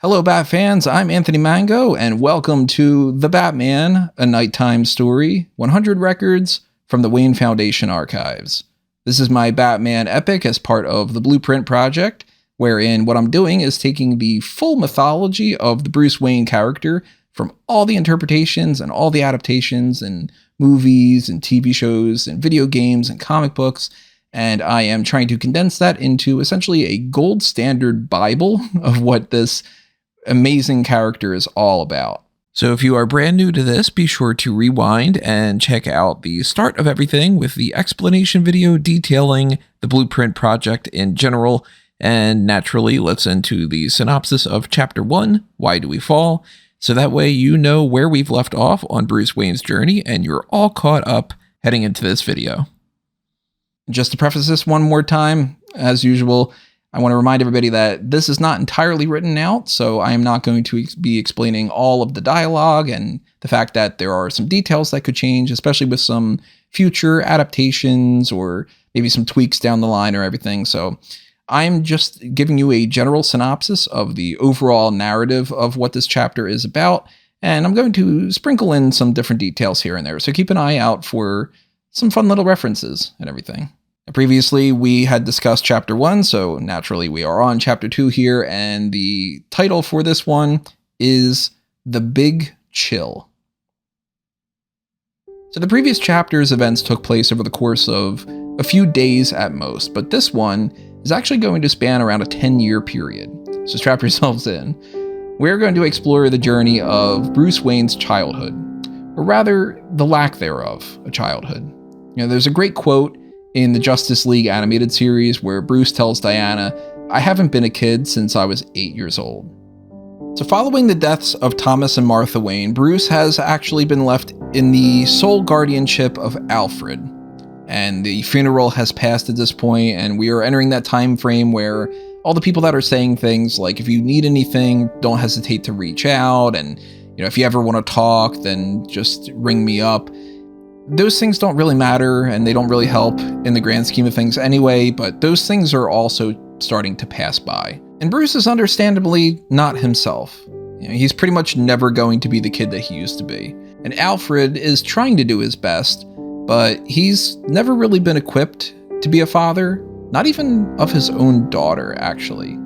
Hello, Bat fans. I'm Anthony Mango, and welcome to The Batman, a nighttime story, 100 records from the Wayne Foundation archives. This is my Batman epic as part of the Blueprint Project, wherein what I'm doing is taking the full mythology of the Bruce Wayne character from all the interpretations and all the adaptations and movies and TV shows and video games and comic books, and I am trying to condense that into essentially a gold standard Bible of what this amazing character is all about. So if you are brand new to this, be sure to rewind and check out the start of everything with the explanation video detailing the Blueprint Project in general. And naturally, let's into the synopsis of Chapter 1, Why Do We Fall? So that way you know where we've left off on Bruce Wayne's journey and you're all caught up heading into this video. Just to preface this one more time, as usual, I want to remind everybody that this is not entirely written out, so I am not going to be explaining all of the dialogue and the fact that there are some details that could change, especially with some future adaptations or maybe some tweaks down the line or everything. So I'm just giving you a general synopsis of the overall narrative of what this chapter is about, and I'm going to sprinkle in some different details here and there. So keep an eye out for some fun little references and everything. Previously, we had discussed Chapter 1, so naturally we are on Chapter 2 here, and the title for this one is The Big Chill. So the previous chapter's events took place over the course of a few days at most, but this one is actually going to span around a 10-year period. So strap yourselves in. We're going to explore the journey of Bruce Wayne's childhood, or rather, the lack thereof, a childhood. There's a great quote in the Justice League animated series where Bruce tells Diana, "I haven't been a kid since I was 8 years old." So following the deaths of Thomas and Martha Wayne, Bruce has actually been left in the sole guardianship of Alfred. And the funeral has passed at this point, and we are entering that time frame where all the people that are saying things like, if you need anything, don't hesitate to reach out, and if you ever want to talk, then just ring me up. Those things don't really matter, and they don't really help in the grand scheme of things anyway, but those things are also starting to pass by. And Bruce is understandably not himself. He's pretty much never going to be the kid that he used to be. And Alfred is trying to do his best, but he's never really been equipped to be a father, not even of his own daughter, actually.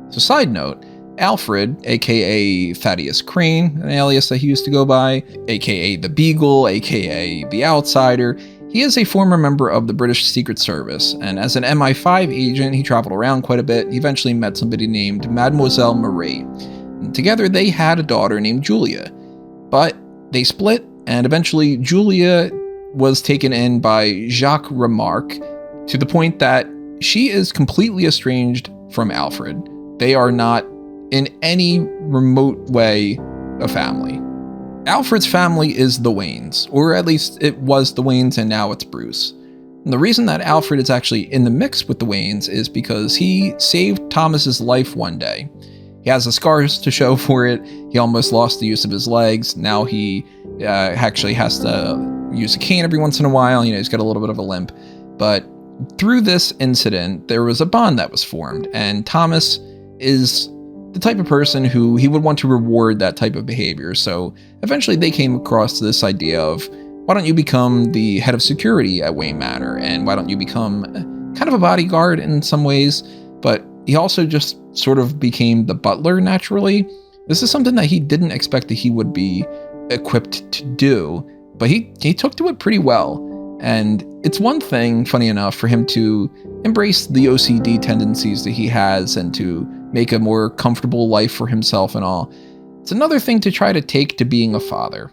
So side note, Alfred, aka Thaddeus Crane, an alias that he used to go by, aka the Beagle, aka the Outsider, he is a former member of the British Secret Service, and as an MI5 agent, he traveled around quite a bit. He eventually met somebody named Mademoiselle Marie. And together they had a daughter named Julia, but they split, and eventually Julia was taken in by Jacques Remarque to the point that she is completely estranged from Alfred. They are not in any remote way a family. Alfred's family is the Waynes, or at least it was the Waynes and now it's Bruce. And the reason that Alfred is actually in the mix with the Waynes is because he saved Thomas's life one day. He has the scars to show for it. He almost lost the use of his legs. Now he actually has to use a cane every once in a while. He's got a little bit of a limp. But through this incident, there was a bond that was formed, and Thomas is the type of person who he would want to reward that type of behavior. So eventually they came across this idea of, why don't you become the head of security at Wayne Manor? And why don't you become kind of a bodyguard in some ways? But he also just sort of became the butler naturally. This is something that he didn't expect that he would be equipped to do, but he took to it pretty well. And it's one thing, funny enough, for him to embrace the OCD tendencies that he has and to make a more comfortable life for himself and all. It's another thing to try to take to being a father.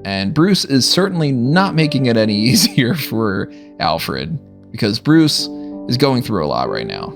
And Bruce is certainly not making it any easier for Alfred, because Bruce is going through a lot right now.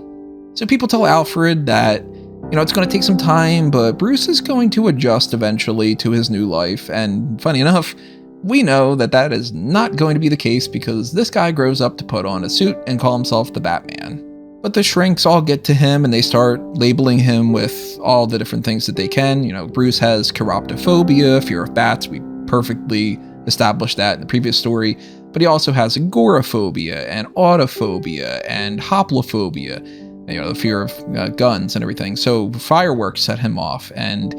So people tell Alfred that, it's going to take some time, but Bruce is going to adjust eventually to his new life. And funny enough, we know that that is not going to be the case, because this guy grows up to put on a suit and call himself the Batman. But the shrinks all get to him and they start labeling him with all the different things that they can. Bruce has chiroptophobia, fear of bats. We perfectly established that in the previous story. But he also has agoraphobia and autophobia and hoplophobia. the fear of guns and everything. So fireworks set him off, and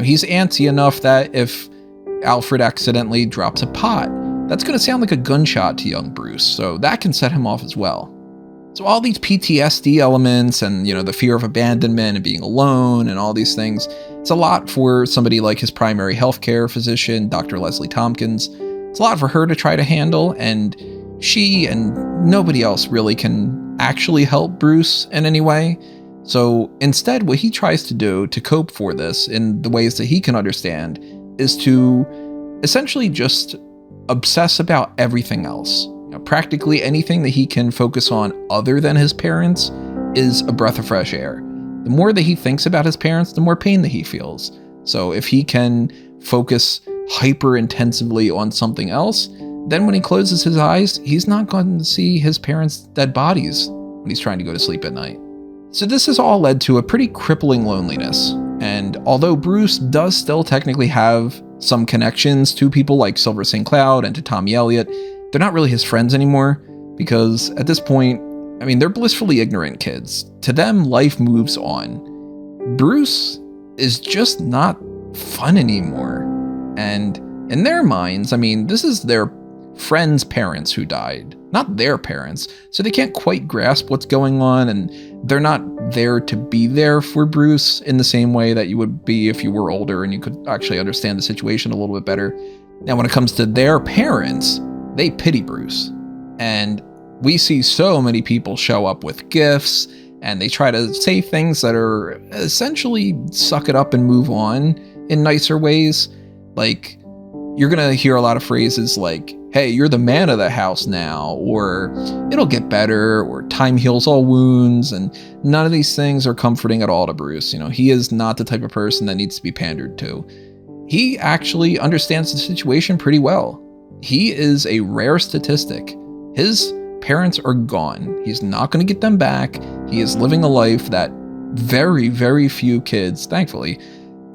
he's antsy enough that if Alfred accidentally drops a pot, that's going to sound like a gunshot to young Bruce, so that can set him off as well. So all these PTSD elements and, the fear of abandonment and being alone and all these things, it's a lot for somebody like his primary healthcare physician, Dr. Leslie Tompkins. It's a lot for her to try to handle, and she and nobody else really can actually help Bruce in any way. So instead, what he tries to do to cope for this in the ways that he can understand is to essentially just obsess about everything else. Practically anything that he can focus on other than his parents is a breath of fresh air. The more that he thinks about his parents, the more pain that he feels. So if he can focus hyper intensively on something else, then when he closes his eyes, he's not going to see his parents' dead bodies when he's trying to go to sleep at night. So this has all led to a pretty crippling loneliness. And although Bruce does still technically have some connections to people like Silver St. Cloud and to Tommy Elliott, they're not really his friends anymore, because at this point, they're blissfully ignorant kids. To them, life moves on. Bruce is just not fun anymore. And in their minds, this is their friends' parents who died, not their parents. So they can't quite grasp what's going on, and they're not there to be there for Bruce in the same way that you would be if you were older and you could actually understand the situation a little bit better. Now, when it comes to their parents, they pity Bruce. And we see so many people show up with gifts, and they try to say things that are essentially suck it up and move on in nicer ways. Like, you're going to hear a lot of phrases like, hey, you're the man of the house now, or it'll get better, or time heals all wounds, and none of these things are comforting at all to Bruce. He is not the type of person that needs to be pandered to. He actually understands the situation pretty well. He is a rare statistic. His parents are gone. He's not going to get them back. He is living a life that very, very few kids, thankfully,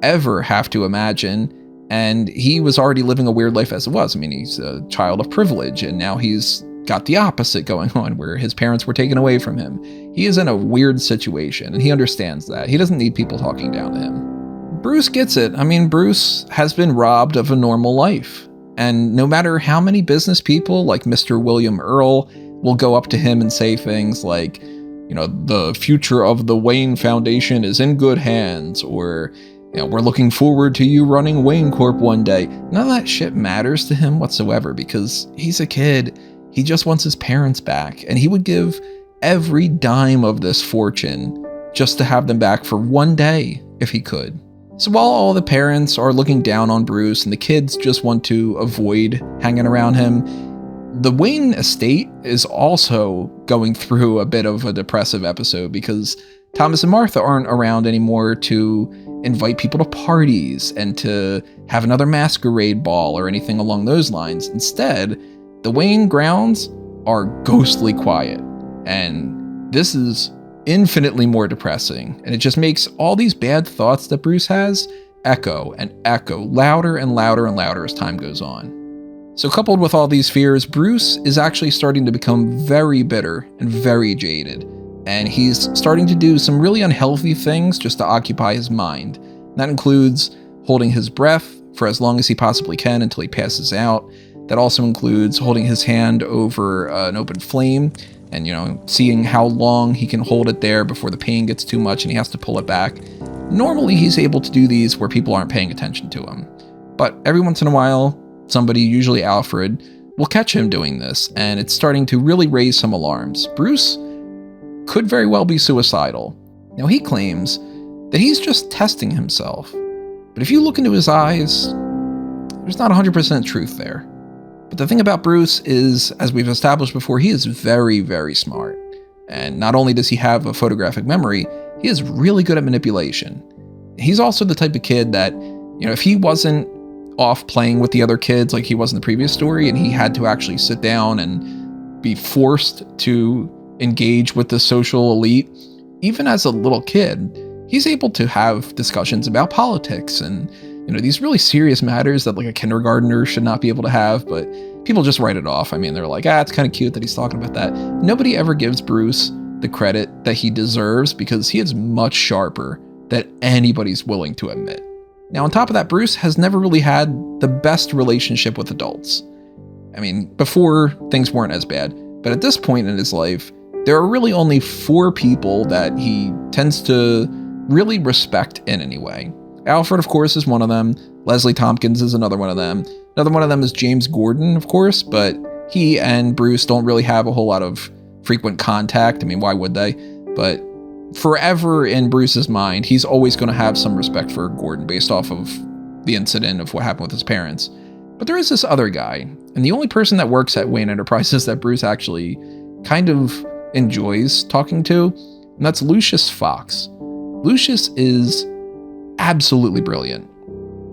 ever have to imagine. And he was already living a weird life as it was. He's a child of privilege, and now he's got the opposite going on, where his parents were taken away from him. He is in a weird situation, and he understands that. He doesn't need people talking down to him. Bruce gets it. Bruce has been robbed of a normal life. And no matter how many business people like Mr. William Earl will go up to him and say things like, the future of the Wayne Foundation is in good hands, or, we're looking forward to you running Wayne Corp one day. None of that shit matters to him whatsoever, because he's a kid. He just wants his parents back, and he would give every dime of this fortune just to have them back for one day if he could. So while all the parents are looking down on Bruce and the kids just want to avoid hanging around him, the Wayne estate is also going through a bit of a depressive episode, because Thomas and Martha aren't around anymore to invite people to parties and to have another masquerade ball or anything along those lines. Instead, the Wayne grounds are ghostly quiet, and this is infinitely more depressing, and it just makes all these bad thoughts that Bruce has echo and echo louder and louder and louder as time goes on. So coupled with all these fears, Bruce is actually starting to become very bitter and very jaded, and he's starting to do some really unhealthy things just to occupy his mind. That includes holding his breath for as long as he possibly can until he passes out. That also includes holding his hand over an open flame and, seeing how long he can hold it there before the pain gets too much and he has to pull it back. Normally, he's able to do these where people aren't paying attention to him. But every once in a while, somebody, usually Alfred, will catch him doing this, and it's starting to really raise some alarms. Bruce could very well be suicidal. Now, he claims that he's just testing himself. But if you look into his eyes, there's not 100% truth there. But the thing about Bruce is, as we've established before, he is very, very smart. And not only does he have a photographic memory, he is really good at manipulation. He's also the type of kid that, if he wasn't off playing with the other kids like he was in the previous story, and he had to actually sit down and be forced to engage with the social elite, even as a little kid, he's able to have discussions about politics and these really serious matters that like a kindergartner should not be able to have, but people just write it off. They're like, it's kind of cute that he's talking about that. Nobody ever gives Bruce the credit that he deserves because he is much sharper than anybody's willing to admit. Now, on top of that, Bruce has never really had the best relationship with adults. I mean, before, things weren't as bad, but at this point in his life, there are really only 4 people that he tends to really respect in any way. Alfred, of course, is one of them. Leslie Tompkins is another one of them. Another one of them is James Gordon, of course, but he and Bruce don't really have a whole lot of frequent contact. I mean, why would they? But forever in Bruce's mind, he's always going to have some respect for Gordon based off of the incident of what happened with his parents. But there is this other guy, and the only person that works at Wayne Enterprises that Bruce actually kind of enjoys talking to, and that's Lucius Fox. Lucius is absolutely brilliant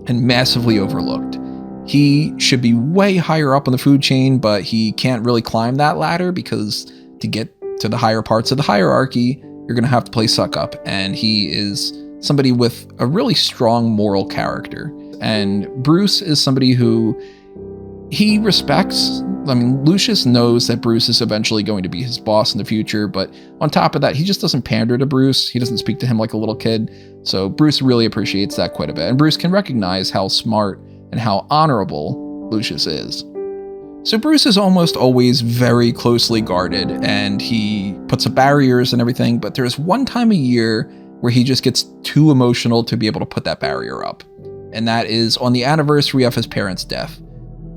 and massively overlooked. He should be way higher up on the food chain, but he can't really climb that ladder because to get to the higher parts of the hierarchy, you're going to have to play suck up. And he is somebody with a really strong moral character. And Bruce is somebody who he respects. I mean, Lucius knows that Bruce is eventually going to be his boss in the future, but on top of that, he just doesn't pander to Bruce. He doesn't speak to him like a little kid. So Bruce really appreciates that quite a bit. And Bruce can recognize how smart and how honorable Lucius is. So Bruce is almost always very closely guarded, and he puts up barriers and everything, but there's one time a year where he just gets too emotional to be able to put that barrier up. And that is on the anniversary of his parents' death.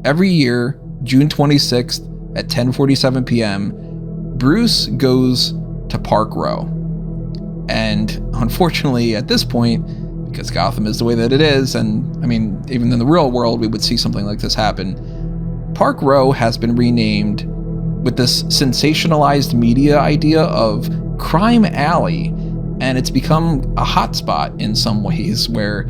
Every year, June 26th at 10:47 p.m., Bruce goes to Park Row. And unfortunately, at this point, because Gotham is the way that it is, and I mean, even in the real world, we would see something like this happen, Park Row has been renamed with this sensationalized media idea of Crime Alley, and it's become a hotspot in some ways where,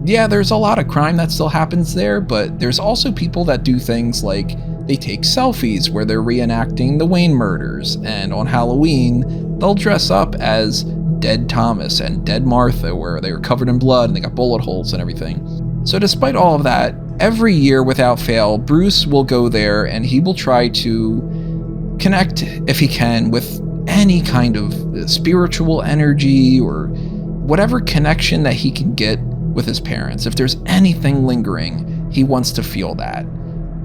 yeah, there's a lot of crime that still happens there, but there's also people that do things like they take selfies where they're reenacting the Wayne murders, and on Halloween, they'll dress up as Dead Thomas and Dead Martha, where they were covered in blood and they got bullet holes and everything. So despite all of that, every year without fail, Bruce will go there and he will try to connect, if he can, with any kind of spiritual energy or whatever connection that he can get with his parents. If there's anything lingering, he wants to feel that.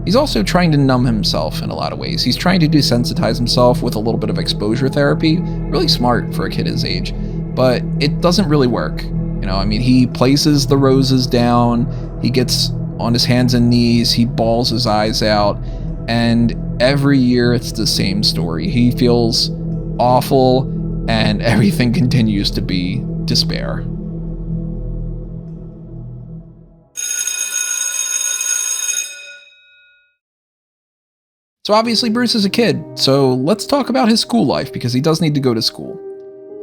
He's also trying to numb himself in a lot of ways. He's trying to desensitize himself with a little bit of exposure therapy. Really smart for a kid his age, but it doesn't really work. You know, I mean, he places the roses down, he gets on his hands and knees, he bawls his eyes out, and every year it's the same story. He feels awful, and everything continues to be despair. So obviously Bruce is a kid, so let's talk about his school life, because he does need to go to school.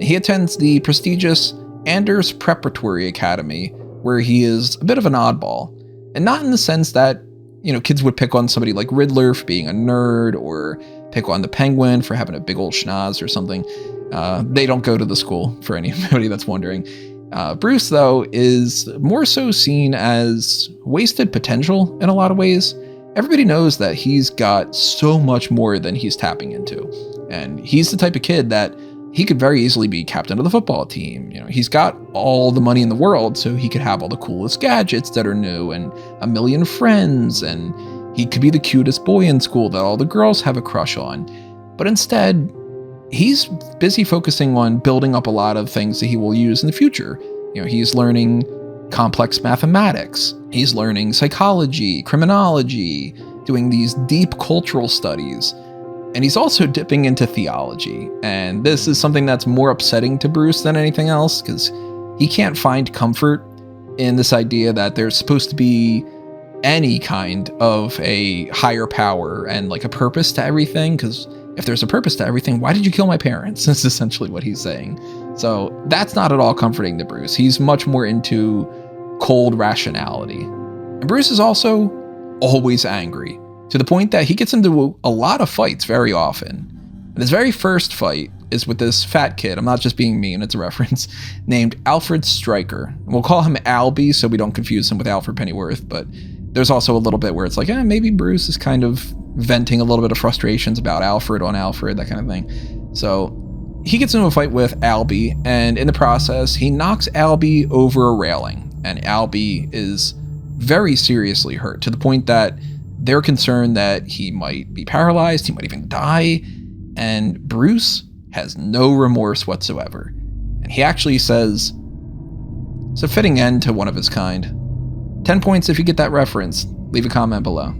He attends the prestigious Anders Preparatory Academy, where he is a bit of an oddball. And not in the sense that, you know, kids would pick on somebody like Riddler for being a nerd, or pick on the Penguin for having a big old schnoz or something. They don't go to the school, for anybody that's wondering. Bruce, though, is more so seen as wasted potential in a lot of ways. Everybody knows that he's got so much more than he's tapping into. And he's the type of kid that he could very easily be captain of the football team. You know, he's got all the money in the world, so he could have all the coolest gadgets that are new and a million friends, and he could be the cutest boy in school that all the girls have a crush on. But instead, he's busy focusing on building up a lot of things that he will use in the future. You know, he's learning complex mathematics, he's learning psychology, criminology, doing these deep cultural studies. And he's also dipping into theology. And this is something that's more upsetting to Bruce than anything else, because he can't find comfort in this idea that there's supposed to be any kind of a higher power and like a purpose to everything. Because if there's a purpose to everything, why did you kill my parents? That's essentially what he's saying. So that's not at all comforting to Bruce. He's much more into cold rationality. And Bruce is also always angry, to the point that he gets into a lot of fights very often. And his very first fight is with this fat kid, I'm not just being mean, it's a reference, named Alfred Stryker. We'll call him Albie so we don't confuse him with Alfred Pennyworth, but there's also a little bit where it's like, maybe Bruce is kind of venting a little bit of frustrations about Alfred on Alfred, that kind of thing. So he gets into a fight with Albie, and in the process, he knocks Albie over a railing, and Albie is very seriously hurt to the point that they're concerned that he might be paralyzed, he might even die, and Bruce has no remorse whatsoever. And he actually says, it's a fitting end to one of his kind. 10 points if you get that reference. Leave a comment below.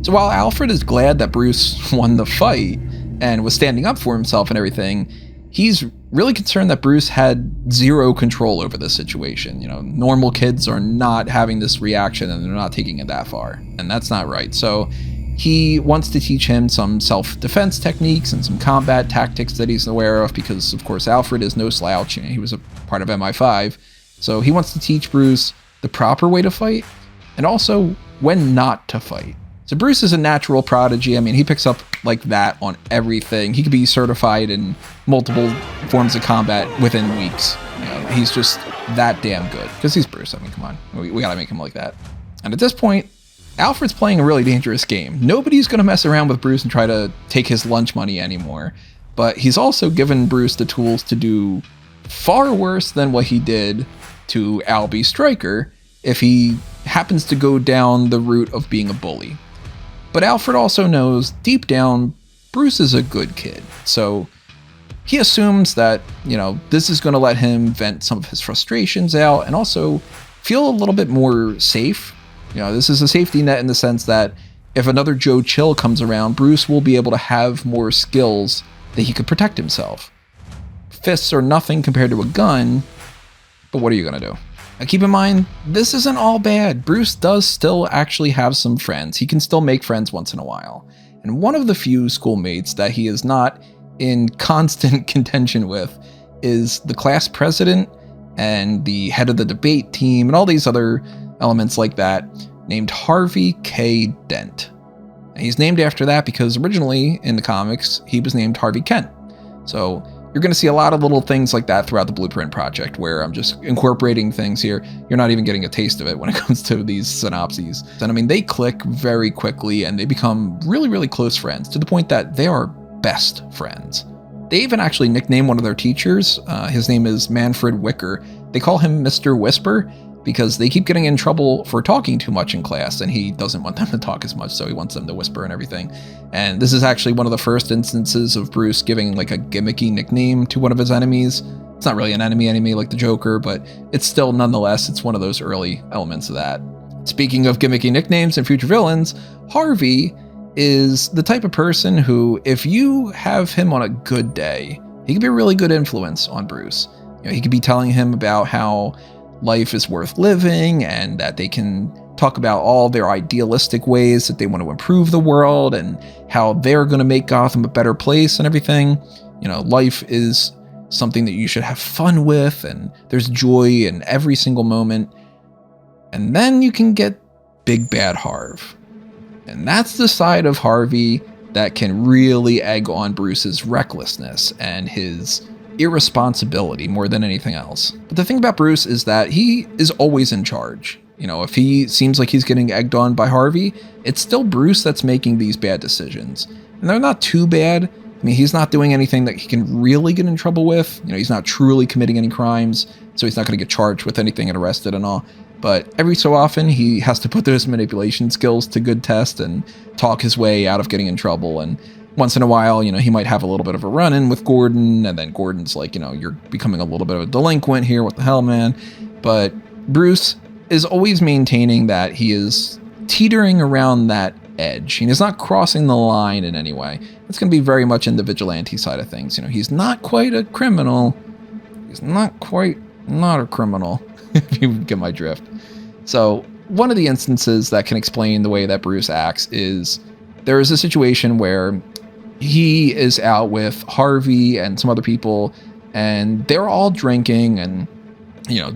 So while Alfred is glad that Bruce won the fight and was standing up for himself and everything, he's really concerned that Bruce had zero control over this situation. You know, normal kids are not having this reaction and they're not taking it that far. And that's not right. So he wants to teach him some self-defense techniques and some combat tactics that he's aware of because, of course, Alfred is no slouch. He was a part of MI5. So he wants to teach Bruce the proper way to fight and also when not to fight. So Bruce is a natural prodigy. I mean, he picks up like that on everything. He could be certified in multiple forms of combat within weeks. You know, he's just that damn good because he's Bruce. I mean, come on, we gotta make him like that. And at this point, Alfred's playing a really dangerous game. Nobody's gonna mess around with Bruce and try to take his lunch money anymore. But he's also given Bruce the tools to do far worse than what he did to Albie Stryker if he happens to go down the route of being a bully. But Alfred also knows deep down, Bruce is a good kid. So he assumes that, you know, this is going to let him vent some of his frustrations out and also feel a little bit more safe. You know, this is a safety net in the sense that if another Joe Chill comes around, Bruce will be able to have more skills that he could protect himself. Fists are nothing compared to a gun, but what are you going to do? Now keep in mind, this isn't all bad. Bruce does still actually have some friends. He can still make friends once in a while. And one of the few schoolmates that he is not in constant contention with is the class president and the head of the debate team and all these other elements like that, named Harvey K. Dent. And he's named after that because originally in the comics, he was named Harvey Kent. So you're going to see a lot of little things like that throughout the Blueprint Project where I'm just incorporating things here. You're not even getting a taste of it when it comes to these synopses. And I mean, they click very quickly and they become really, really close friends to the point that they are best friends. They even actually nickname one of their teachers. His name is Manfred Wicker. They call him Mr. Whisper because they keep getting in trouble for talking too much in class and he doesn't want them to talk as much, so he wants them to whisper and everything. And this is actually one of the first instances of Bruce giving like a gimmicky nickname to one of his enemies. It's not really an enemy like the Joker, but it's still nonetheless, it's one of those early elements of that. Speaking of gimmicky nicknames and future villains, Harvey is the type of person who, if you have him on a good day, he can be a really good influence on Bruce. You know, he could be telling him about how life is worth living and that they can talk about all their idealistic ways that they want to improve the world and how they're going to make Gotham a better place and everything. You know, life is something that you should have fun with and there's joy in every single moment. And then you can get Big Bad Harv. And that's the side of Harvey that can really egg on Bruce's recklessness and his irresponsibility more than anything else. But the thing about Bruce is that he is always in charge. You know, if he seems like he's getting egged on by Harvey, it's still Bruce that's making these bad decisions. And they're not too bad. I mean, he's not doing anything that he can really get in trouble with. You know, he's not truly committing any crimes, so he's not going to get charged with anything and arrested and all. But every so often, he has to put those manipulation skills to good test and talk his way out of getting in trouble. And once in a while, you know, he might have a little bit of a run-in with Gordon, and then Gordon's like, you know, you're becoming a little bit of a delinquent here. What the hell, man? But Bruce is always maintaining that he is teetering around that edge. He's not crossing the line in any way. It's going to be very much in the vigilante side of things. You know, he's not quite a criminal. He's not quite not a criminal, if you get my drift. So one of the instances that can explain the way that Bruce acts is there is a situation where he is out with Harvey and some other people, and they're all drinking and, you know,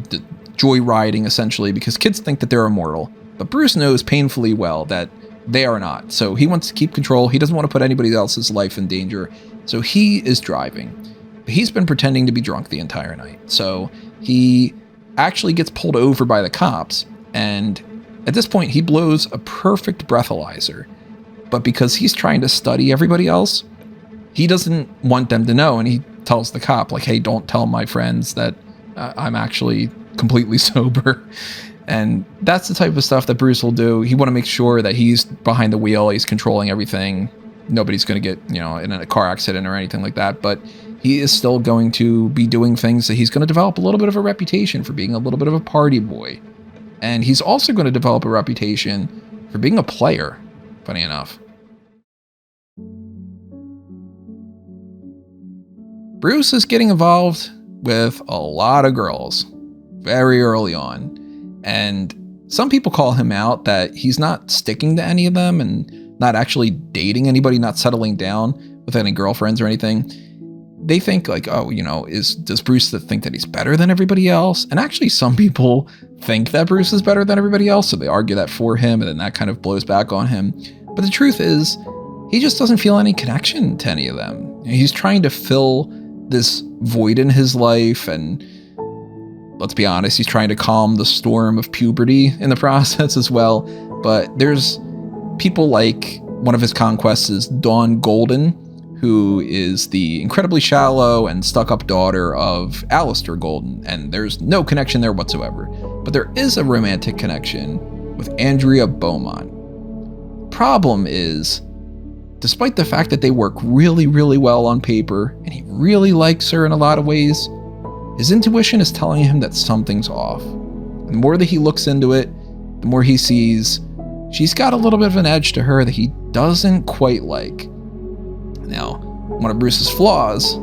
joyriding essentially because kids think that they're immortal. But Bruce knows painfully well that they are not. So he wants to keep control. He doesn't want to put anybody else's life in danger. So he is driving. He's been pretending to be drunk the entire night. So he actually gets pulled over by the cops. And at this point, he blows a perfect breathalyzer. But because he's trying to study everybody else, he doesn't want them to know, and he tells the cop, like, hey, don't tell my friends that I'm actually completely sober. And that's the type of stuff that Bruce will do. He want to make sure that he's behind the wheel, he's controlling everything. Nobody's going to get, in a car accident or anything like that, but he is still going to be doing things that he's going to develop a little bit of a reputation for being a little bit of a party boy. And he's also going to develop a reputation for being a player, funny enough. Bruce is getting involved with a lot of girls very early on. And some people call him out that he's not sticking to any of them and not actually dating anybody, not settling down with any girlfriends or anything. They think like, oh, does Bruce think that he's better than everybody else? And actually some people think that Bruce is better than everybody else, so they argue that for him, and then that kind of blows back on him. But the truth is, he just doesn't feel any connection to any of them. He's trying to fill this void in his life, and let's be honest, he's trying to calm the storm of puberty in the process as well. But there's people like one of his conquests is Dawn Golden, who is the incredibly shallow and stuck-up daughter of Alistair Golden, and there's no connection there whatsoever. But there is a romantic connection with Andrea Beaumont. Problem is, despite the fact that they work really, really well on paper, and he really likes her in a lot of ways, his intuition is telling him that something's off. The more that he looks into it, the more he sees she's got a little bit of an edge to her that he doesn't quite like. Now, one of Bruce's flaws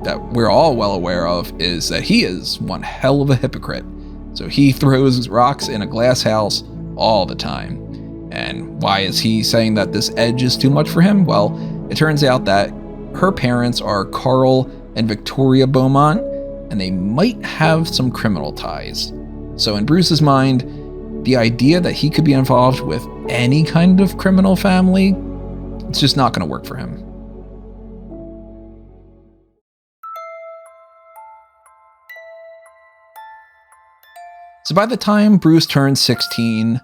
that we're all well aware of is that he is one hell of a hypocrite. So he throws rocks in a glass house all the time. And why is he saying that this edge is too much for him? Well, it turns out that her parents are Carl and Victoria Beaumont, and they might have some criminal ties. So in Bruce's mind, the idea that he could be involved with any kind of criminal family, it's just not going to work for him. So by the time Bruce turns 16,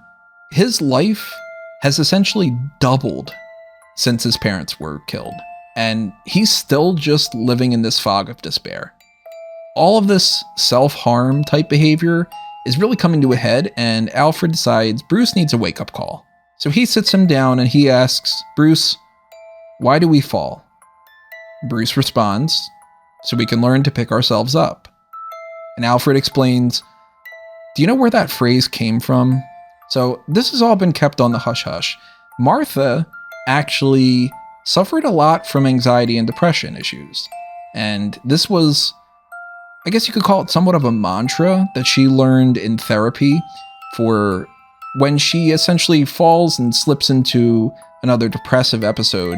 his life has essentially doubled since his parents were killed. And he's still just living in this fog of despair. All of this self-harm type behavior is really coming to a head, and Alfred decides Bruce needs a wake-up call. So he sits him down and he asks, Bruce, why do we fall? Bruce responds, so we can learn to pick ourselves up. And Alfred explains, do you know where that phrase came from? So this has all been kept on the hush-hush. Martha actually suffered a lot from anxiety and depression issues. And this was, I guess you could call it somewhat of a mantra that she learned in therapy for when she essentially falls and slips into another depressive episode.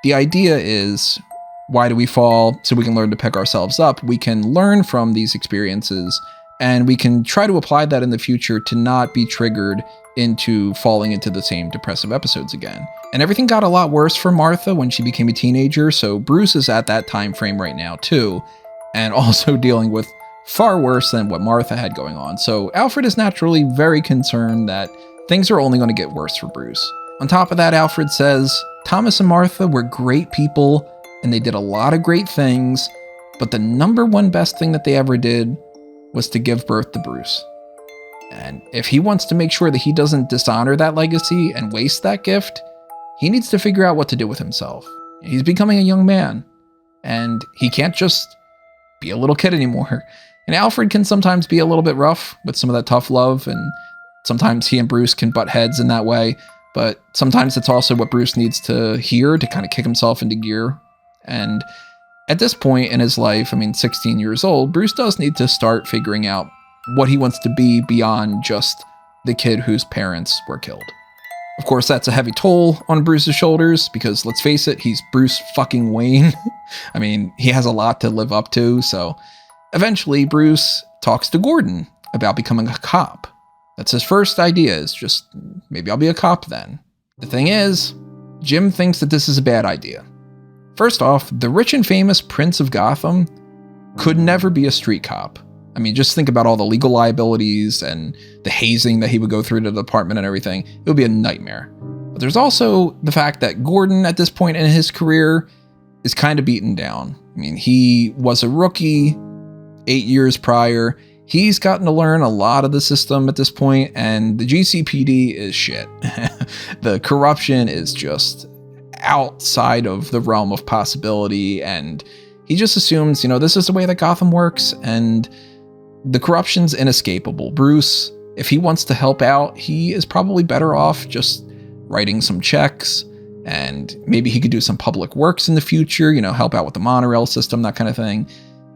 The idea is, why do we fall? So we can learn to pick ourselves up. We can learn from these experiences, and we can try to apply that in the future to not be triggered into falling into the same depressive episodes again. And everything got a lot worse for Martha when she became a teenager, so Bruce is at that time frame right now too, and also dealing with far worse than what Martha had going on. So Alfred is naturally very concerned that things are only going to get worse for Bruce. On top of that, Alfred says, Thomas and Martha were great people, and they did a lot of great things, but the number one best thing that they ever did was to give birth to Bruce. And if he wants to make sure that he doesn't dishonor that legacy and waste that gift, he needs to figure out what to do with himself. He's becoming a young man, and he can't just be a little kid anymore. And Alfred can sometimes be a little bit rough with some of that tough love, and sometimes he and Bruce can butt heads in that way, but sometimes it's also what Bruce needs to hear to kind of kick himself into gear. And at this point in his life, 16 years old, Bruce does need to start figuring out what he wants to be beyond just the kid whose parents were killed. Of course, that's a heavy toll on Bruce's shoulders because, let's face it, he's Bruce fucking Wayne. He has a lot to live up to, so eventually Bruce talks to Gordon about becoming a cop. That's his first idea, is just, maybe I'll be a cop then. The thing is, Jim thinks that this is a bad idea. First off, the rich and famous Prince of Gotham could never be a street cop. Just think about all the legal liabilities and the hazing that he would go through to the department and everything. It would be a nightmare. But there's also the fact that Gordon, at this point in his career, is kind of beaten down. I mean, he was a rookie 8 years prior. He's gotten to learn a lot of the system at this point, and the GCPD is shit. The corruption is just outside of the realm of possibility, and he just assumes, this is the way that Gotham works, and the corruption's inescapable. Bruce, if he wants to help out, he is probably better off just writing some checks, and maybe he could do some public works in the future, help out with the monorail system, that kind of thing.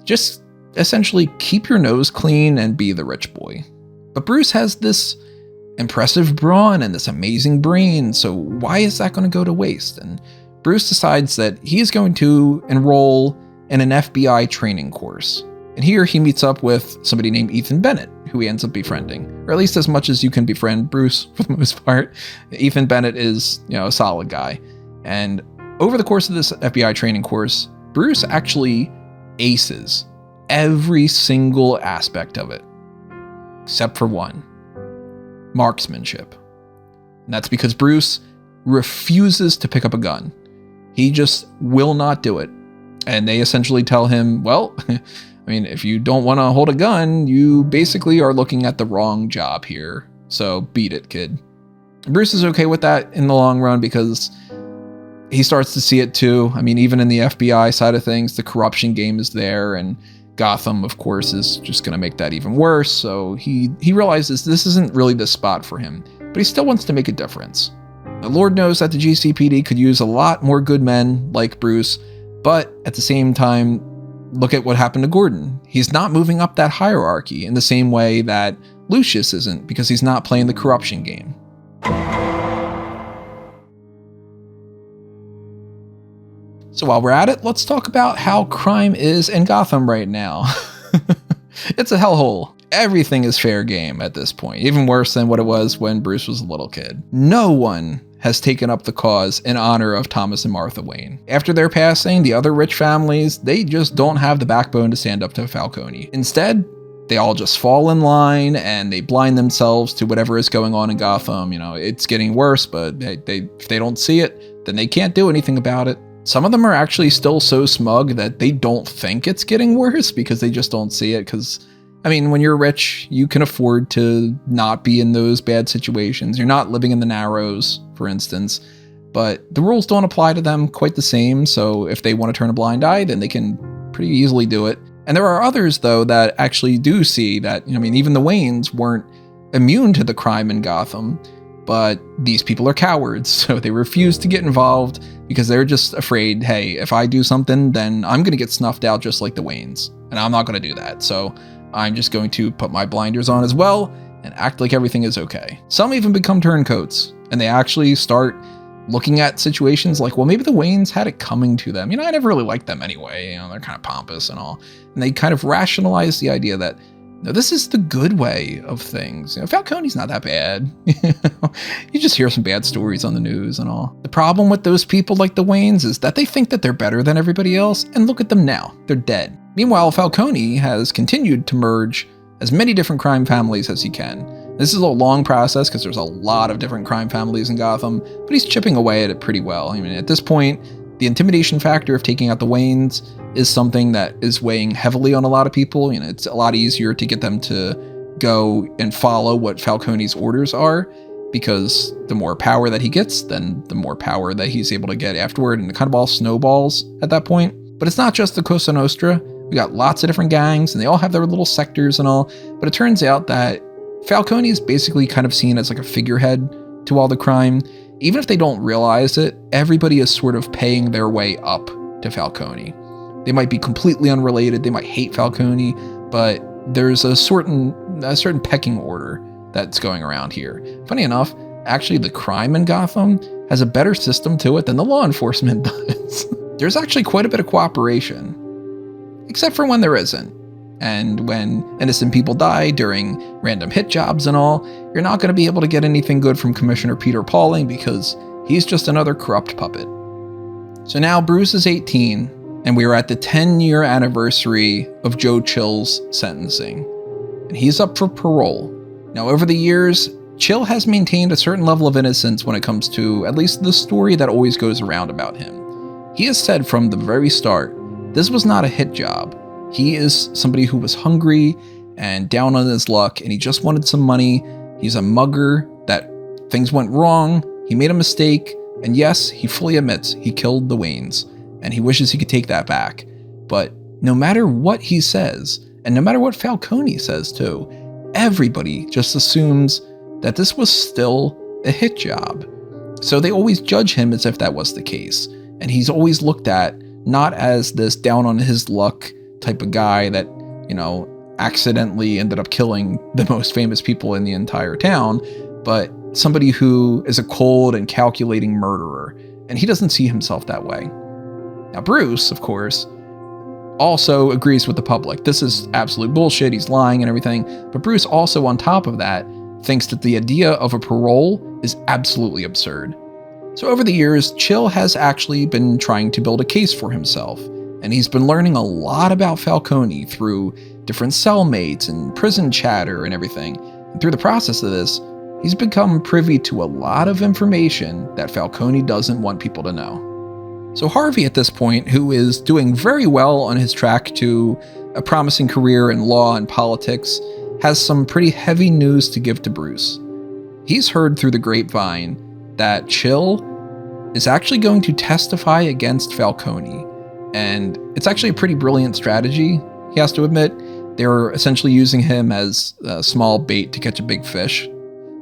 Just essentially keep your nose clean and be the rich boy. But Bruce has this impressive brawn and this amazing brain, so why is that going to go to waste? And Bruce decides that he is going to enroll in an FBI training course. And here he meets up with somebody named Ethan Bennett, who he ends up befriending, or at least as much as you can befriend Bruce for the most part. Ethan Bennett is, a solid guy. And over the course of this FBI training course, Bruce actually aces every single aspect of it, except for one: marksmanship. And that's because Bruce refuses to pick up a gun. He just will not do it. And they essentially tell him, well, if you don't want to hold a gun, you basically are looking at the wrong job here. So beat it, kid. Bruce is okay with that in the long run because he starts to see it too. Even in the FBI side of things, the corruption game is there, and Gotham, of course, is just going to make that even worse. So he realizes this isn't really the spot for him, but he still wants to make a difference. Now, Lord knows that the GCPD could use a lot more good men like Bruce, but at the same time, look at what happened to Gordon. He's not moving up that hierarchy in the same way that Lucius isn't, because he's not playing the corruption game. So while we're at it, let's talk about how crime is in Gotham right now. It's a hellhole. Everything is fair game at this point, even worse than what it was when Bruce was a little kid. No one has taken up the cause in honor of Thomas and Martha Wayne. After their passing, the other rich families, they just don't have the backbone to stand up to Falcone. Instead, they all just fall in line and they blind themselves to whatever is going on in Gotham. It's getting worse, but if they don't see it, then they can't do anything about it. Some of them are actually still so smug that they don't think it's getting worse because they just don't see it. Because, when you're rich, you can afford to not be in those bad situations. You're not living in the Narrows, for instance, but the rules don't apply to them quite the same. So if they want to turn a blind eye, then they can pretty easily do it. And there are others, though, that actually do see that, even the Waynes weren't immune to the crime in Gotham, but these people are cowards, so they refuse to get involved because they're just afraid, hey, if I do something, then I'm going to get snuffed out just like the Waynes, and I'm not going to do that. So I'm just going to put my blinders on as well and act like everything is okay. Some even become turncoats, and they actually start looking at situations like, well, maybe the Waynes had it coming to them. I never really liked them anyway. They're kind of pompous and all. And they kind of rationalize the idea that, no, this is the good way of things. Falcone's not that bad. You just hear some bad stories on the news and all. The problem with those people like the Waynes is that they think that they're better than everybody else, and look at them now. They're dead. Meanwhile, Falcone has continued to merge as many different crime families as he can. This is a long process because there's a lot of different crime families in Gotham, but he's chipping away at it pretty well. At this point, the intimidation factor of taking out the Waynes is something that is weighing heavily on a lot of people. It's a lot easier to get them to go and follow what Falcone's orders are, because the more power that he gets, then the more power that he's able to get afterward, and it kind of all snowballs at that point. But it's not just the Cosa Nostra. We got lots of different gangs, and they all have their little sectors and all, but it turns out that Falcone is basically kind of seen as like a figurehead to all the crime. Even if they don't realize it, everybody is sort of paying their way up to Falcone. They might be completely unrelated, they might hate Falcone, but there's a certain pecking order that's going around here. Funny enough, actually the crime in Gotham has a better system to it than the law enforcement does. There's actually quite a bit of cooperation, except for when there isn't. And when innocent people die during random hit jobs and all, you're not going to be able to get anything good from Commissioner Peter Pauling because he's just another corrupt puppet. So now Bruce is 18, and we are at the 10-year anniversary of Joe Chill's sentencing, and he's up for parole. Now, over the years, Chill has maintained a certain level of innocence when it comes to at least the story that always goes around about him. He has said from the very start, this was not a hit job. He is somebody who was hungry and down on his luck, and he just wanted some money. He's a mugger, that things went wrong, he made a mistake, and yes, he fully admits he killed the Waynes, and he wishes he could take that back. But no matter what he says, and no matter what Falcone says too, everybody just assumes that this was still a hit job. So they always judge him as if that was the case. And he's always looked at not as this down on his luck type of guy that, accidentally ended up killing the most famous people in the entire town, but somebody who is a cold and calculating murderer. And he doesn't see himself that way. Now, Bruce, of course, also agrees with the public. This is absolute bullshit. He's lying and everything. But Bruce also, on top of that, thinks that the idea of a parole is absolutely absurd. So over the years, Chill has actually been trying to build a case for himself. And he's been learning a lot about Falcone through different cellmates and prison chatter and everything. And through the process of this, he's become privy to a lot of information that Falcone doesn't want people to know. So Harvey at this point, who is doing very well on his track to a promising career in law and politics, has some pretty heavy news to give to Bruce. He's heard through the grapevine that Chill is actually going to testify against Falcone. And it's actually a pretty brilliant strategy, he has to admit. They're essentially using him as a small bait to catch a big fish.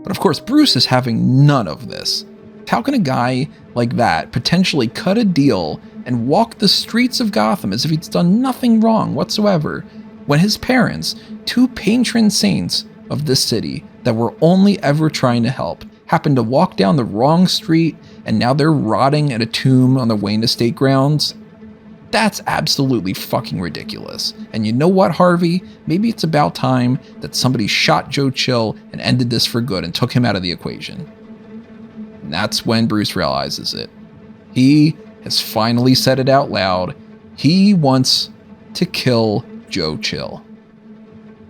But of course, Bruce is having none of this. How can a guy like that potentially cut a deal and walk the streets of Gotham as if he's done nothing wrong whatsoever, when his parents, two patron saints of this city that were only ever trying to help, happened to walk down the wrong street and now they're rotting at a tomb on the Wayne estate grounds? That's absolutely fucking ridiculous. And you know what, Harvey? Maybe it's about time that somebody shot Joe Chill and ended this for good and took him out of the equation. And that's when Bruce realizes it. He has finally said it out loud. He wants to kill Joe Chill.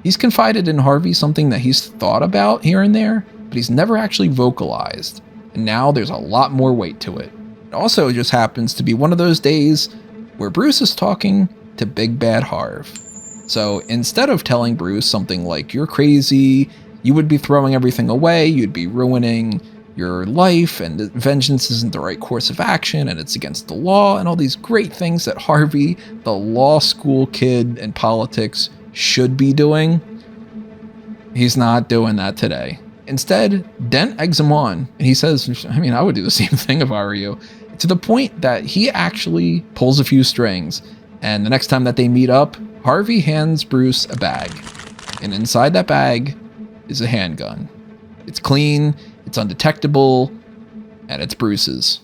He's confided in Harvey something that he's thought about here and there, but he's never actually vocalized. And now there's a lot more weight to it. It also just happens to be one of those days where Bruce is talking to Big Bad Harv. So instead of telling Bruce something like, you're crazy, you would be throwing everything away, you'd be ruining your life, and vengeance isn't the right course of action, and it's against the law, and all these great things that Harvey, the law school kid in politics, should be doing, he's not doing that today. Instead, Dent eggs him on, and he says, I would do the same thing if I were you. To the point that he actually pulls a few strings, and the next time that they meet up, Harvey hands Bruce a bag, and inside that bag is a handgun. It's clean, it's undetectable, and it's Bruce's.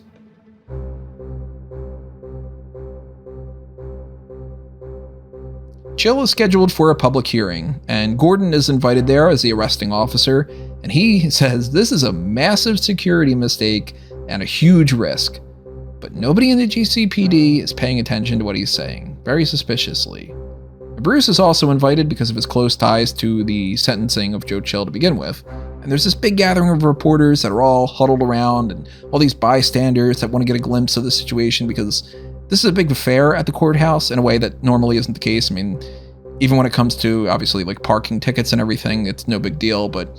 Chill is scheduled for a public hearing, and Gordon is invited there as the arresting officer, and he says this is a massive security mistake and a huge risk. But nobody in the GCPD is paying attention to what he's saying, very suspiciously. Bruce is also invited because of his close ties to the sentencing of Joe Chill to begin with. And there's this big gathering of reporters that are all huddled around, and all these bystanders that want to get a glimpse of the situation, because this is a big affair at the courthouse in a way that normally isn't the case. Even when it comes to, obviously, like parking tickets and everything, it's no big deal, but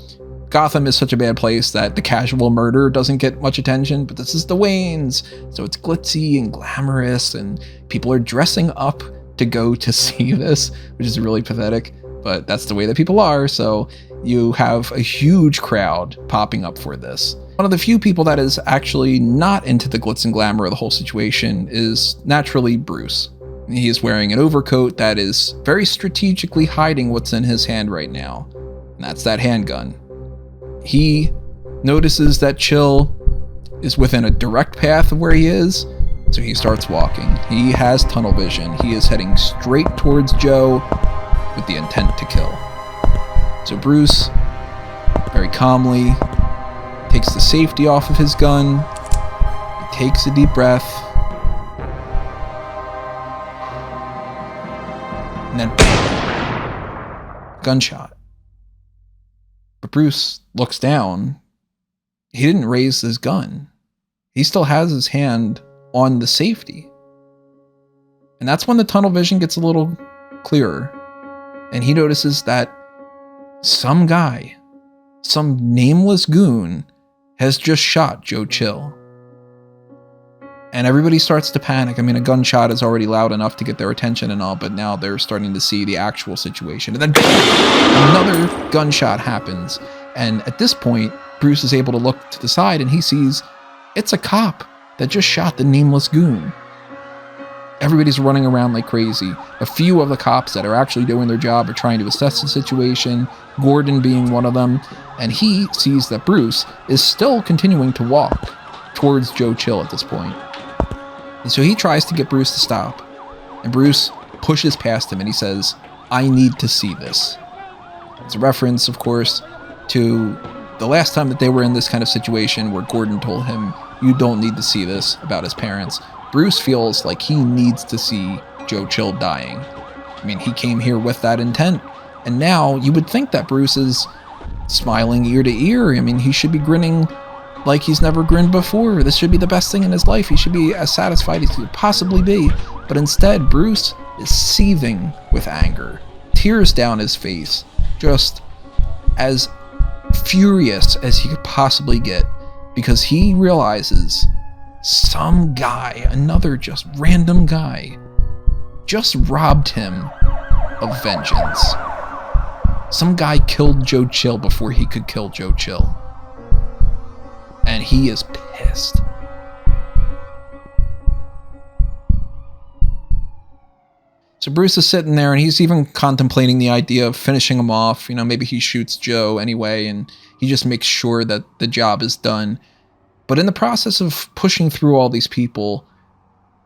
Gotham is such a bad place that the casual murder doesn't get much attention, but this is the Waynes, so it's glitzy and glamorous, and people are dressing up to go to see this, which is really pathetic, but that's the way that people are, so you have a huge crowd popping up for this. One of the few people that is actually not into the glitz and glamour of the whole situation is naturally Bruce. He is wearing an overcoat that is very strategically hiding what's in his hand right now, and that's that handgun. He notices that Chill is within a direct path of where he is, so he starts walking. He has tunnel vision. He is heading straight towards Joe with the intent to kill. So Bruce, very calmly, takes the safety off of his gun. He takes a deep breath. And then bam! Gunshot. But Bruce looks down. He didn't raise his gun. He still has his hand on the safety. And that's when the tunnel vision gets a little clearer. And he notices that some guy, some nameless goon, has just shot Joe Chill. And everybody starts to panic. I mean, a gunshot is already loud enough to get their attention and all, but now they're starting to see the actual situation. And then bam, another gunshot happens. And at this point, Bruce is able to look to the side and he sees it's a cop that just shot the nameless goon. Everybody's running around like crazy. A few of the cops that are actually doing their job are trying to assess the situation, Gordon being one of them, and he sees that Bruce is still continuing to walk towards Joe Chill at this point. And so he tries to get Bruce to stop, and Bruce pushes past him and he says, "I need to see this." It's a reference, of course, to the last time that they were in this kind of situation where Gordon told him, "You don't need to see this," about his parents. Bruce feels like he needs to see Joe Chill dying. I mean, he came here with that intent, and now you would think that Bruce is smiling ear to ear. I mean, he should be grinning like he's never grinned before. This should be the best thing in his life. He should be as satisfied as he could possibly be. But instead, Bruce is seething with anger, tears down his face, just as furious as he could possibly get, because he realizes some guy, another just random guy, just robbed him of vengeance. Some guy killed Joe Chill before he could kill Joe Chill. And he is pissed. So Bruce is sitting there and he's even contemplating the idea of finishing him off. You know, maybe he shoots Joe anyway and he just makes sure that the job is done. But in the process of pushing through all these people,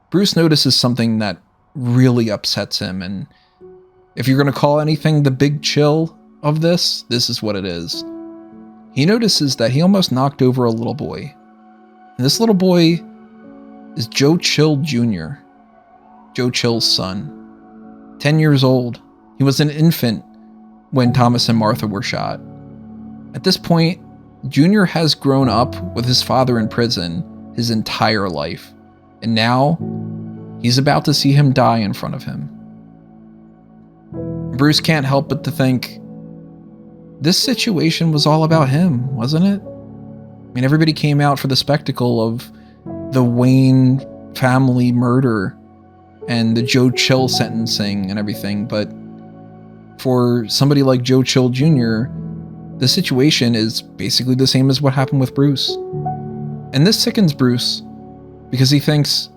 Bruce notices something that really upsets him. And if you're going to call anything the big chill of this is what it is. He notices that he almost knocked over a little boy. And this little boy is Joe Chill Jr., Joe Chill's son. 10 years old. He was an infant when Thomas and Martha were shot. At this point, Junior has grown up with his father in prison his entire life. And now, he's about to see him die in front of him. Bruce can't help but to think, this situation was all about him, wasn't it? I mean, everybody came out for the spectacle of the Wayne family murder and the Joe Chill sentencing and everything, but for somebody like Joe Chill Jr., the situation is basically the same as what happened with Bruce. And this sickens Bruce because he thinks,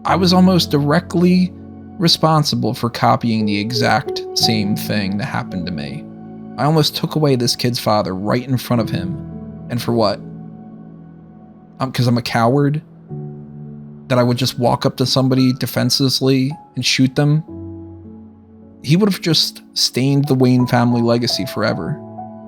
I was almost directly responsible for copying the exact same thing that happened to me. I almost took away this kid's father right in front of him. And for what? Because I'm a coward? That I would just walk up to somebody defenselessly and shoot them? He would have just stained the Wayne family legacy forever.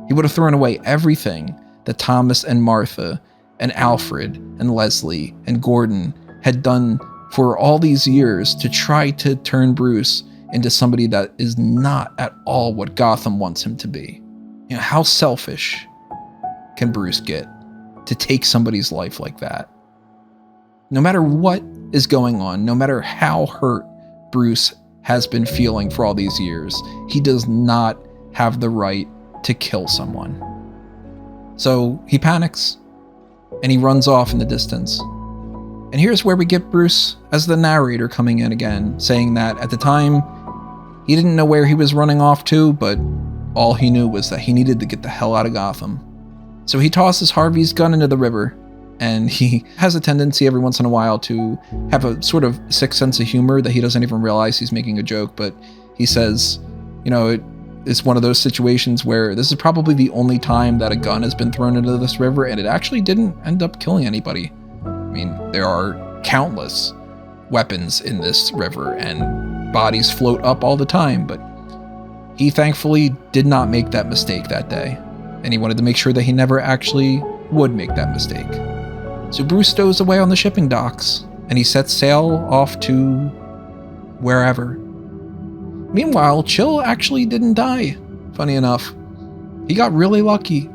He would have thrown away everything that Thomas and Martha and Alfred and Leslie and Gordon had done for all these years to try to turn Bruce into somebody that is not at all what Gotham wants him to be. You know, how selfish can Bruce get to take somebody's life like that? No matter what is going on, no matter how hurt Bruce has been feeling for all these years, he does not have the right to kill someone. So he panics and he runs off in the distance. And here's where we get Bruce as the narrator coming in again, saying that at the time, he didn't know where he was running off to, but all he knew was that he needed to get the hell out of Gotham. So he tosses Harvey's gun into the river, and he has a tendency every once in a while to have a sort of sick sense of humor that he doesn't even realize he's making a joke, but he says, you know, it's one of those situations where this is probably the only time that a gun has been thrown into this river, and it actually didn't end up killing anybody. I mean, there are countless weapons in this river, and bodies float up all the time, but he thankfully did not make that mistake that day, and he wanted to make sure that he never actually would make that mistake. So Bruce stows away on the shipping docks, and he sets sail off to wherever. Meanwhile, Chill actually didn't die, funny enough. He got really lucky.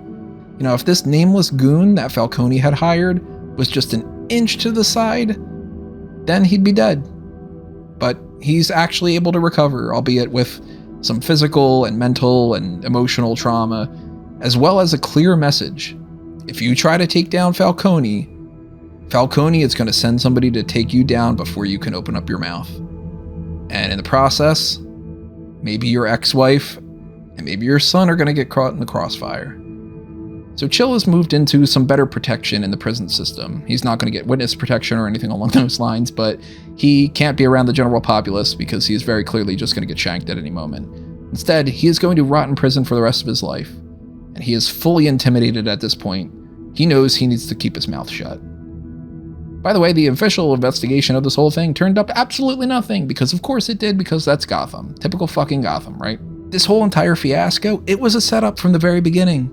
You know, if this nameless goon that Falcone had hired was just an inch to the side, then he'd be dead. but he's actually able to recover, albeit with some physical and mental and emotional trauma, as well as a clear message. If you try to take down Falcone is going to send somebody to take you down before you can open up your mouth. And in the process, maybe your ex-wife and maybe your son are going to get caught in the crossfire. So Chill has moved into some better protection in the prison system. He's not going to get witness protection or anything along those lines, but he can't be around the general populace because he is very clearly just going to get shanked at any moment. Instead, he is going to rot in prison for the rest of his life. And he is fully intimidated at this point. He knows he needs to keep his mouth shut. By the way, the official investigation of this whole thing turned up absolutely nothing, because of course it did, because that's Gotham. Typical fucking Gotham, right? This whole entire fiasco, it was a setup from the very beginning.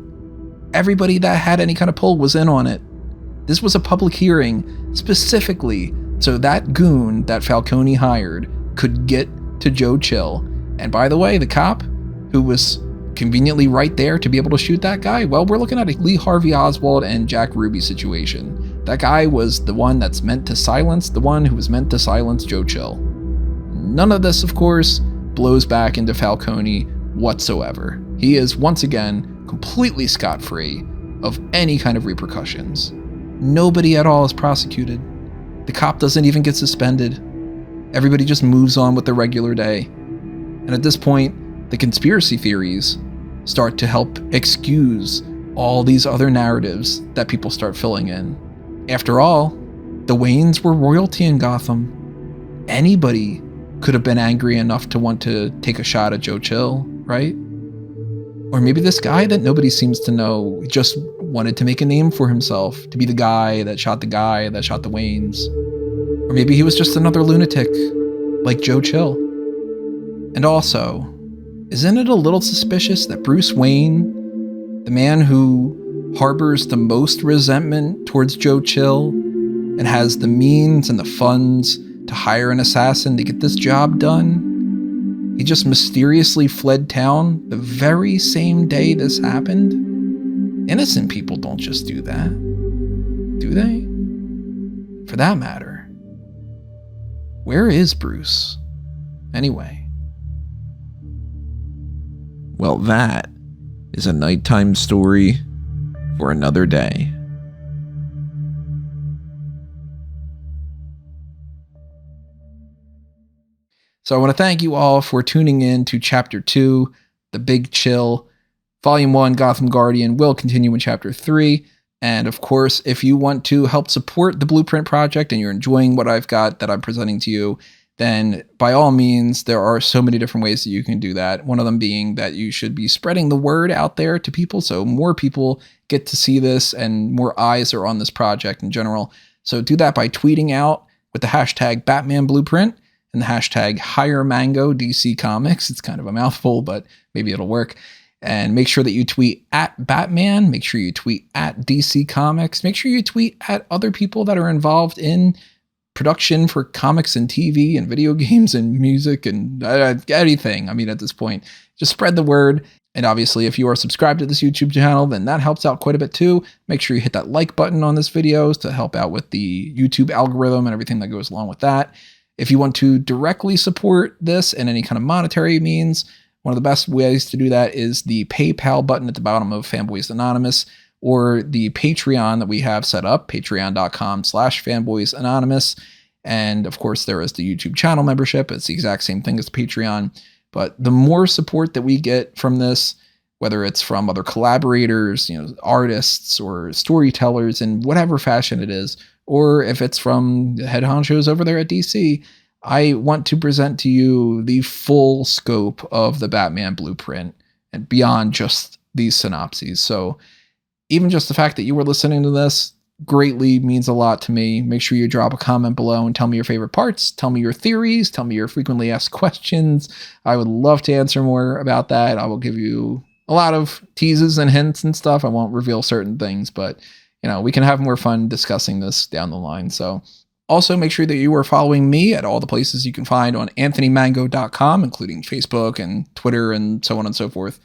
Everybody that had any kind of pull was in on it. This was a public hearing specifically so that goon that Falcone hired could get to Joe Chill. And by the way, the cop who was conveniently right there to be able to shoot that guy, well, we're looking at a Lee Harvey Oswald and Jack Ruby situation. That guy was the one that's meant to silence the one who was meant to silence Joe Chill. None of this, of course, blows back into Falcone whatsoever. He is once again completely scot-free of any kind of repercussions. Nobody at all is prosecuted. The cop doesn't even get suspended. Everybody just moves on with their regular day. And at this point, the conspiracy theories start to help excuse all these other narratives that people start filling in. After all, the Waynes were royalty in Gotham. Anybody could have been angry enough to want to take a shot at Joe Chill, right? Or maybe this guy that nobody seems to know just wanted to make a name for himself, to be the guy that shot the Waynes. Or maybe he was just another lunatic, like Joe Chill. And also, isn't it a little suspicious that Bruce Wayne, the man who harbors the most resentment towards Joe Chill and has the means and the funds to hire an assassin to get this job done, he just mysteriously fled town the very same day this happened? Innocent people don't just do that, do they? For that matter, where is Bruce, anyway? Well, that is a nighttime story for another day. So I want to thank you all for tuning in to Chapter 2, The Big Chill. Volume 1, Gotham Guardian, will continue in Chapter 3. And of course, if you want to help support the Blueprint Project and you're enjoying what I've got that I'm presenting to you, then by all means, there are so many different ways that you can do that. One of them being that you should be spreading the word out there to people so more people get to see this and more eyes are on this project in general. So do that by tweeting out with the hashtag Batman Blueprint and the hashtag HireMango DC Comics. It's kind of a mouthful, but maybe it'll work. And make sure that you tweet at Batman. Make sure you tweet at DC Comics. Make sure you tweet at other people that are involved in production for comics and TV and video games and music and anything. I mean, at this point, just spread the word. And obviously, if you are subscribed to this YouTube channel, then that helps out quite a bit too. Make sure you hit that like button on this video to help out with the YouTube algorithm and everything that goes along with that. If you want to directly support this in any kind of monetary means, one of the best ways to do that is the PayPal button at the bottom of Fanboys Anonymous, or the Patreon that we have set up, patreon.com/Fanboys Anonymous. And of course, there is the YouTube channel membership. It's the exact same thing as Patreon. But the more support that we get from this, whether it's from other collaborators, artists or storytellers in whatever fashion it is, or if it's from the head honchos over there at DC, I want to present to you the full scope of the Batman Blueprint and beyond just these synopses. So even just the fact that you were listening to this greatly means a lot to me. Make sure you drop a comment below and tell me your favorite parts. Tell me your theories. Tell me your frequently asked questions. I would love to answer more about that. I will give you a lot of teases and hints and stuff. I won't reveal certain things, but we can have more fun discussing this down the line. So also make sure that you are following me at all the places you can find on anthonymango.com, including Facebook and Twitter and so on and so forth.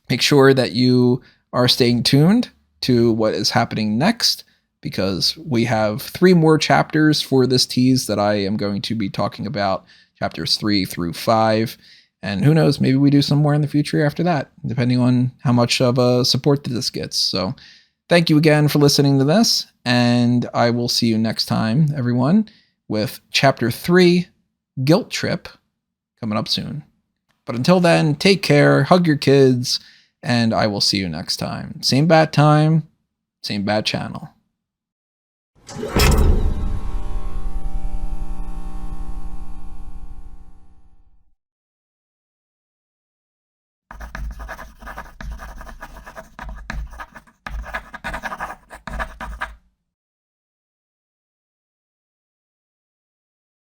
Make sure that you are staying tuned to what is happening next, because we have 3 more chapters for this tease that I am going to be talking about chapters 3 through 5. And who knows, maybe we do some more in the future after that, depending on how much of a support that this gets. So thank you again for listening to this, and I will see you next time, everyone, with chapter 3, Guilt Trip, coming up soon. But until then, take care, hug your kids, and I will see you next time. Same bad time, same bad channel.